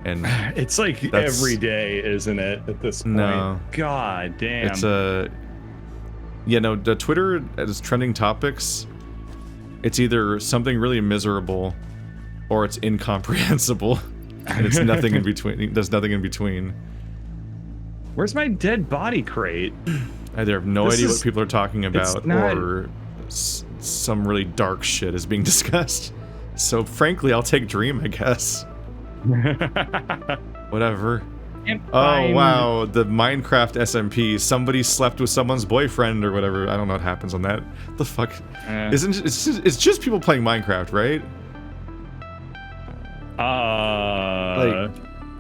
S2: And
S1: it's like every day, isn't it, at this point?
S2: No.
S1: God damn.
S2: It's the Twitter as trending topics it's either something really miserable or it's incomprehensible. And it's nothing in between. There's nothing in between.
S1: Where's my dead body crate?
S2: I either have no idea what people are talking about, or some really dark shit is being discussed. So frankly, I'll take Dream, I guess. Whatever. Oh wow, the Minecraft SMP. Somebody slept with someone's boyfriend or whatever. I don't know what happens on that. The fuck? It's just people playing Minecraft, right?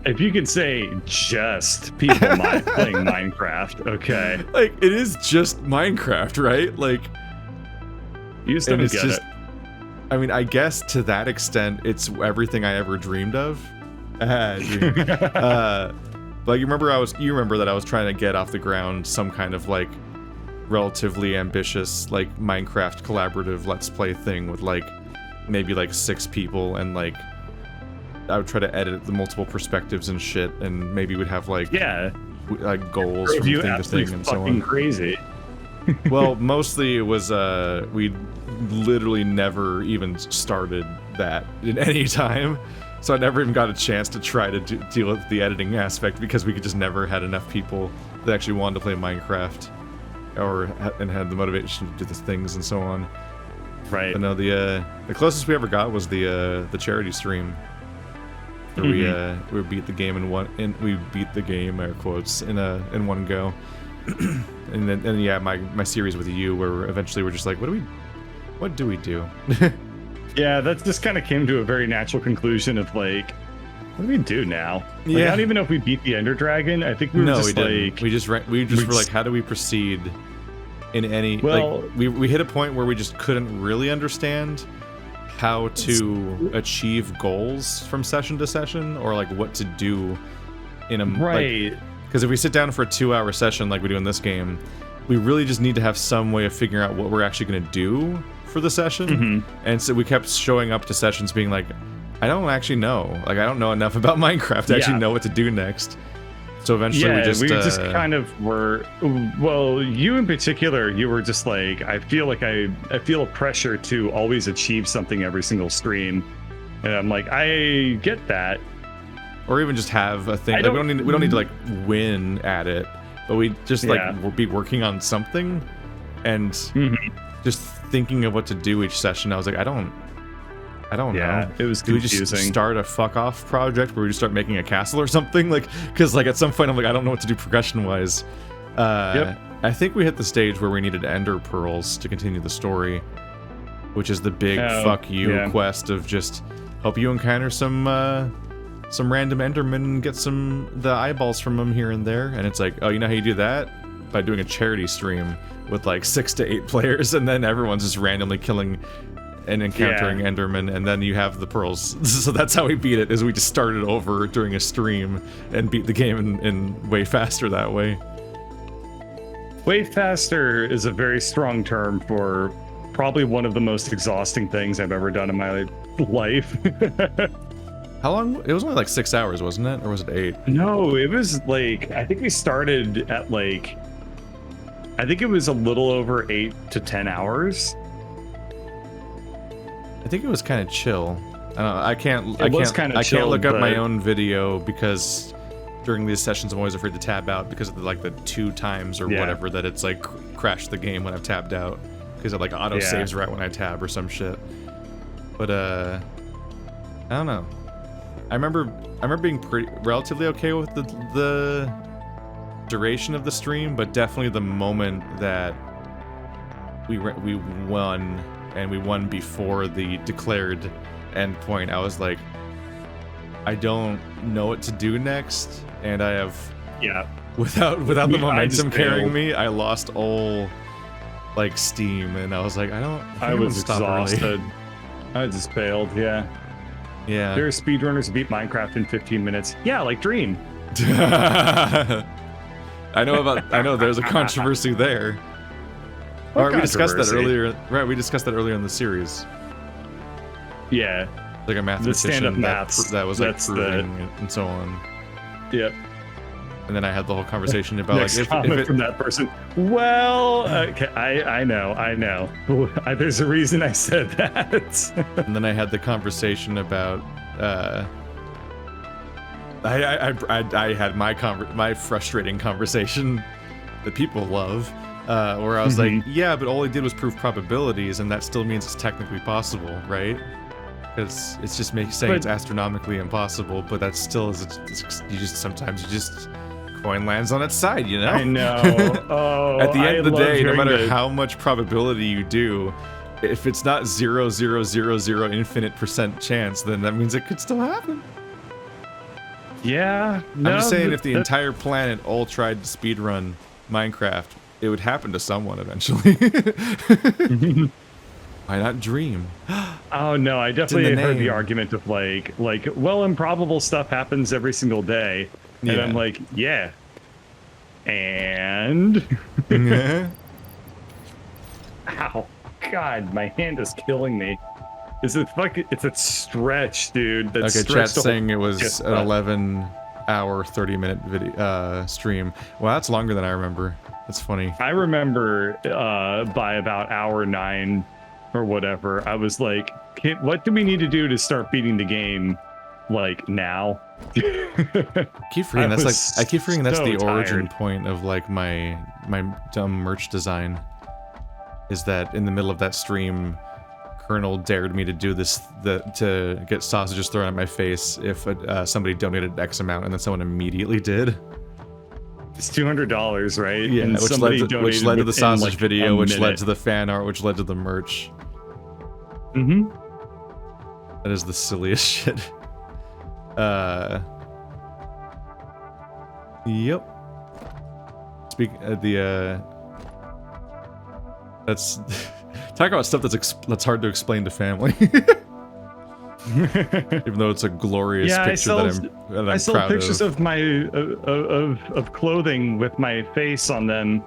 S1: If you could say just people playing Minecraft, okay.
S2: Like, it is just Minecraft, right? Like,
S1: you just don't get it.
S2: I mean, I guess to that extent, it's everything I ever dreamed of. Like, you remember that I was trying to get off the ground some kind of like relatively ambitious like Minecraft collaborative Let's Play thing with like maybe like 6 people, and like I would try to edit the multiple perspectives and shit, and maybe we'd have like like goals from thing to thing and so on.
S1: Crazy.
S2: Well, mostly it was we literally never even started that in any time, so I never even got a chance to try to deal with the editing aspect because we just never had enough people that actually wanted to play Minecraft and had the motivation to do the things and so on.
S1: Right.
S2: But no, the closest we ever got was the charity stream. Where we beat the game we beat the game, air quotes, in one go. and then yeah, my series with you, where eventually we're just like, what do we do?
S1: Yeah, that just kind of came to a very natural conclusion of like, what do we do now? Like,
S2: yeah.
S1: I don't even know if we beat the Ender Dragon. I think we were just like...
S2: We just were like, how do we proceed in any... Well, like, we hit a point where we just couldn't really understand how to achieve goals from session to session, or like what to do in a...
S1: Right.
S2: Because if we sit down for a 2-hour session like we do in this game, we really just need to have some way of figuring out what we're actually going to do for the session. And so we kept showing up to sessions being like, I don't actually know. Like, I don't know enough about Minecraft to actually know what to do next. So eventually we just
S1: kind of were... Well, you in particular, you were just like, I feel a pressure to always achieve something every single stream. And I'm like, I get that.
S2: Or even just have a thing. Like, we don't need to like win at it, but we just like be working on something and just thinking of what to do each session. I was like, I don't know.
S1: It was confusing.
S2: Do we just start a fuck off project where we just start making a castle or something? Like, because like at some point I'm like, I don't know what to do progression wise. I think we hit the stage where we needed ender pearls to continue the story, which is the big fuck you quest of just hope you encounter some random enderman and get the eyeballs from them here and there. And it's like, oh, you know how you do that? By doing a charity stream with like 6 to 8 players, and then everyone's just randomly killing and encountering endermen, and then you have the pearls. So that's how we beat it, is we just started over during a stream and beat the game in way faster that way.
S1: Way faster is a very strong term for probably one of the most exhausting things I've ever done in my life.
S2: How long? It was only like 6 hours, wasn't it? Or was it 8?
S1: No, it was like, I think we started at like, I think it was a little over 8 to 10 hours.
S2: I think it was kind of chill. I can't look up my own video because during these sessions I'm always afraid to tab out because of the 2 times or whatever that it's like crashed the game when I've tabbed out because it like auto saves right when I tab or some shit. But I don't know. I remember being relatively okay with the duration of the stream, but definitely the moment that we won, and we won before the declared end point, I was like, I don't know what to do next, and I have without the momentum carrying me, I lost all like steam, and I was like, I was
S1: exhausted. I just failed. Yeah. There are speedrunners who beat Minecraft in 15 minutes. Yeah, like Dream.
S2: I know there's a controversy there.
S1: Or
S2: we discussed that earlier. Right, we discussed that earlier in the series.
S1: Yeah.
S2: Like a mathematician
S1: stand-up maths.
S2: that was like proving and so on.
S1: Yep.
S2: And then I had the whole conversation about
S1: Next
S2: like
S1: comment from that person. Well, okay, I know. There's a reason I said that.
S2: And then I had the conversation about I had my frustrating conversation that people love, where I was like, yeah, but all I did was prove probabilities, and that still means it's technically possible, right? Because it's just saying it's astronomically impossible, but that still is. Sometimes you just coin lands on its side, you know?
S1: I know. Oh,
S2: at the end of the day, no matter
S1: how
S2: how much probability you do, if it's not 0.000 infinite % chance, then that means it could still happen.
S1: Yeah.
S2: No, I'm just saying, if the entire planet all tried to speedrun Minecraft, it would happen to someone eventually. Why not dream?
S1: Oh no, I definitely heard the argument of like, well, improbable stuff happens every single day, and I'm like, yeah, and ow, God, my hand is killing me. It's a stretch, dude. That's
S2: okay, chat's saying it was an 11-hour, 30-minute video stream. Well, that's longer than I remember. That's funny.
S1: I remember by about hour 9 or whatever, I was like, what do we need to do to start beating the game, like, now?
S2: I keep forgetting that's the origin
S1: tired.
S2: point of like my dumb merch design. Is that in the middle of that stream, Colonel dared me to do this, to get sausages thrown at my face if somebody donated X amount, and then someone immediately did.
S1: It's $200, right?
S2: Yeah,
S1: and
S2: which led to the sausage
S1: like
S2: video, which led to the fan art, which led to the merch.
S1: Mm-hmm.
S2: That is the silliest shit. Yep. That's talk about stuff that's hard to explain to family. Even though it's a glorious picture that I'm
S1: I sell
S2: proud
S1: pictures
S2: of.
S1: of my of clothing with my face on them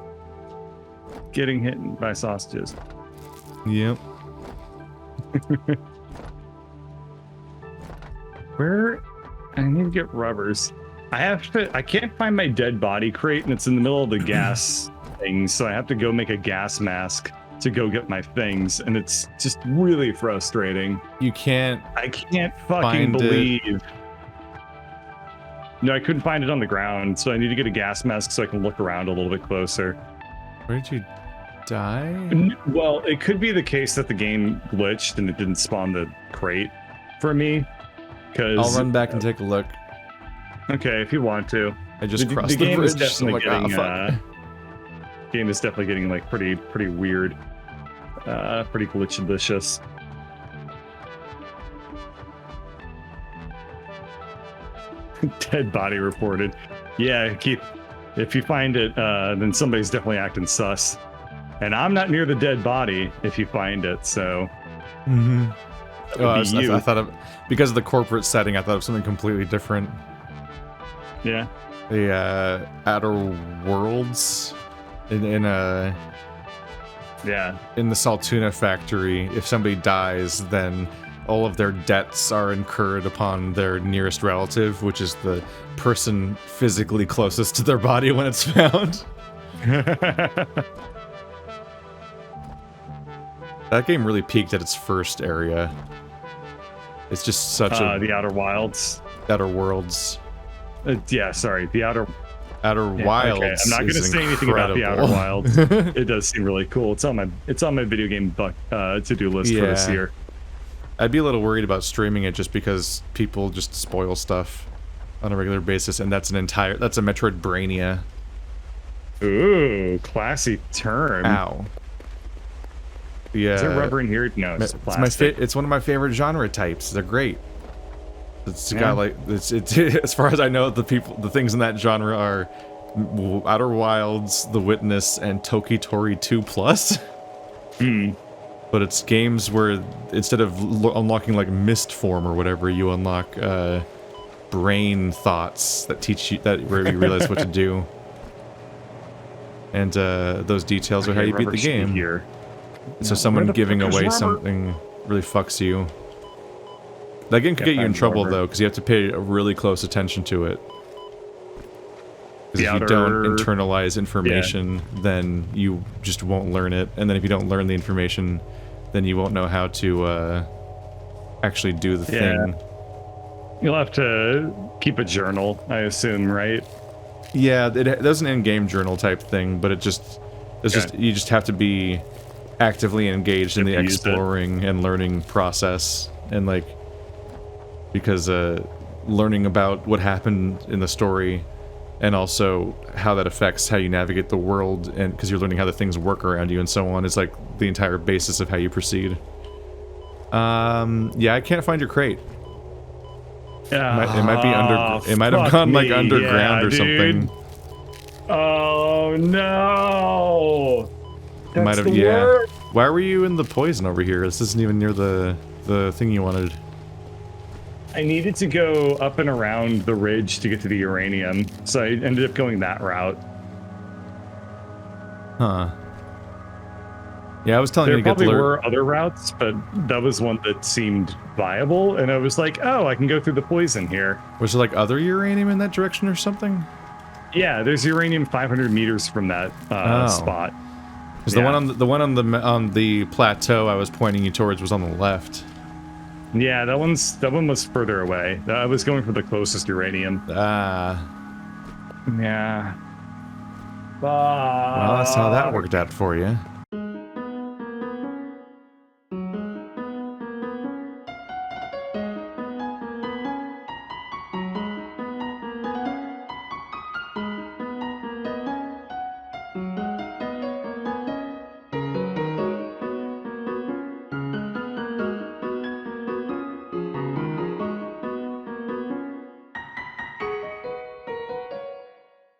S1: getting hit by sausages.
S2: Yep.
S1: Where? I need to get rubbers. I can't find my dead body crate, and it's in the middle of the gas thing, so I have to go make a gas mask to go get my things, and it's just really frustrating.
S2: You can't.
S1: I can't fucking believe. No, I couldn't find it on the ground, so I need to get a gas mask so I can look around a little bit closer.
S2: Where did you die?
S1: Well, it could be the case that the game glitched and it didn't spawn the crate for me.
S2: I'll run back and take a look.
S1: Okay, if you want to.
S2: I just crossed
S1: the
S2: the
S1: game
S2: bridge.
S1: is definitely
S2: so like,
S1: getting game is definitely getting like pretty weird, pretty glitch-delicious. Dead body reported. Yeah, Keith. If you find it, then somebody's definitely acting sus. And I'm not near the dead body if you find it, so.
S2: Mm-hmm.
S1: I
S2: thought of, because of the corporate setting, I thought of something completely different.
S1: Yeah.
S2: The Outer Worlds in the Saltuna factory. If somebody dies, then all of their debts are incurred upon their nearest relative, which is the person physically closest to their body when it's found. That game really peaked at its first area. It's just such
S1: the Outer Wilds.
S2: Outer Worlds.
S1: Yeah, sorry, the Outer
S2: Wilds.
S1: Okay. I'm not going to say anything about the Outer Wilds. It does seem really cool. It's on my video game to-do list for this year.
S2: I'd be a little worried about streaming it just because people just spoil stuff on a regular basis, and that's a Metroidvania.
S1: Ooh, classy term.
S2: Ow. Yeah.
S1: Is there rubber in here? No, it's plastic.
S2: It's one of my favorite genre types. They're great. It's got like it's as far as I know, the things in that genre are Outer Wilds, The Witness, and Tokitori 2 Plus. But it's games where instead of unlocking like mist form or whatever, you unlock brain thoughts that teach you where you realize what to do. And those details are how you beat the game.
S1: Here.
S2: So someone giving away something really fucks you. That game could get you in trouble though, because you have to pay really close attention to it. Because if you don't internalize information, then you just won't learn it. And then if you don't learn the information, then you won't know how to actually do the thing.
S1: You'll have to keep a journal, I assume, right?
S2: Yeah, there's an in-game journal type thing, but you just have to be actively engaged in the exploring and learning process, and like, because learning about what happened in the story, and also how that affects how you navigate the world, and because you're learning how the things work around you and so on, is like the entire basis of how you proceed. Yeah, I can't find your crate. It might be under. It might have gone like underground or something.
S1: Oh no!
S2: It might have. Yeah. Why were you in the poison over here? This isn't even near the thing you wanted.
S1: I needed to go up and around the ridge to get to the uranium, so I ended up going that route.
S2: Huh. Yeah, I was telling you to get
S1: there probably were other routes, but that was one that seemed viable, and I was like, oh, I can go through the poison here.
S2: Was there like other uranium in that direction or something?
S1: Yeah, there's uranium 500 meters from that spot.
S2: Because the one on the plateau I was pointing you towards was on the left.
S1: Yeah, that one was further away. I was going for the closest uranium.
S2: Ah.
S1: Yeah.
S2: Well, that's how that worked out for you.